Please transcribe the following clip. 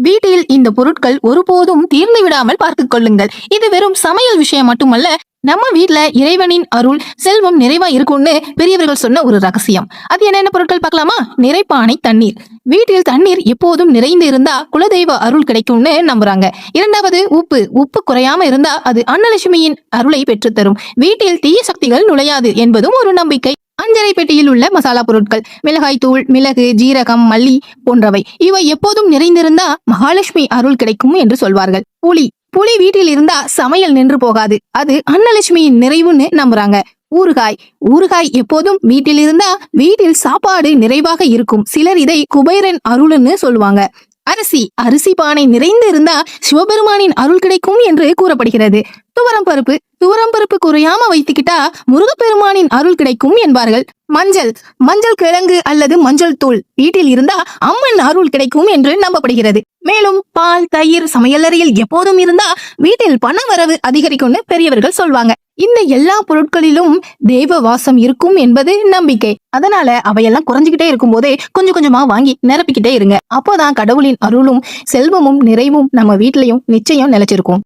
வீட்டில் இந்த பொருட்கள் ஒருபோதும் தீர்ந்து விடாமல் பார்த்துக் கொள்ளுங்கள். இது வெறும் சமையல் விஷயம் மட்டுமல்ல, நம்ம வீட்ல இறைவனின் அருள் செல்வம் நிறைவா இருக்கும்னு பெரியவர்கள் சொன்ன ஒரு ரகசியம். அது என்னென்ன பொருட்கள் பார்க்கலாமா? நிறைப்பானை தண்ணீர். வீட்டில் தண்ணீர் எப்போதும் நிறைந்து இருந்தா குலதெய்வ அருள் கிடைக்கும்னு நம்புறாங்க. இரண்டாவது உப்பு. உப்பு குறையாம இருந்தா அது அன்னலட்சுமியின் அருளை பெற்றுத்தரும். வீட்டில் தீய சக்திகள் நுழையாது என்பதும் ஒரு நம்பிக்கை. அஞ்சரை பெட்டியில் உள்ள மசாலா பொருட்கள், மிளகாய் தூள், மிளகு, ஜீரகம், மல்லி போன்றவை. இவை எப்போதும் நிறைந்திருந்தா மகாலட்சுமி அருள் கிடைக்கும் என்று சொல்வார்கள். புளி. புளி வீட்டில் இருந்தா சமையல் நின்று போகாது. அது அன்னலட்சுமியின் நிறைவுன்னு நம்புறாங்க. ஊறுகாய். ஊறுகாய் எப்போதும் வீட்டில் இருந்தா வீட்டில் சாப்பாடு நிறைவாக இருக்கும். சிலர் இதை குபேரன் அருள்னு சொல்லுவாங்க. அரிசி. அரிசி பானை நிறைந்து இருந்தா சிவபெருமானின் அருள் கிடைக்கும் என்று கூறப்படுகிறது. துவரம் பருப்பு. துவரம் பருப்பு குறையாம வைத்துக்கிட்டா முருகப்பெருமானின் அருள் கிடைக்கும் என்பார்கள். மஞ்சள். மஞ்சள் கிழங்கு அல்லது மஞ்சள் தூள் வீட்டில் இருந்தா அம்மன் அருள் கிடைக்கும் என்று நம்பப்படுகிறது. மேலும் பால், தயிர் சமையலறையில் எப்போதும் இருந்தா வீட்டில் பண வரவு அதிகரிக்கும்னு பெரியவர்கள் சொல்வாங்க. இந்த எல்லா பொருட்களிலும் தெய்வ வாசம் இருக்கும் என்பது நம்பிக்கை. அதனால அவையெல்லாம் குறைஞ்சுக்கிட்டே இருக்கும் போதே கொஞ்சம் கொஞ்சமா வாங்கி நிரப்பிக்கிட்டே இருங்க. அப்போதான் கடவுளின் அருளும் செல்வமும் நிறைவும் நம்ம வீட்லயும் நிச்சயம் நிலைச்சிருக்கும்.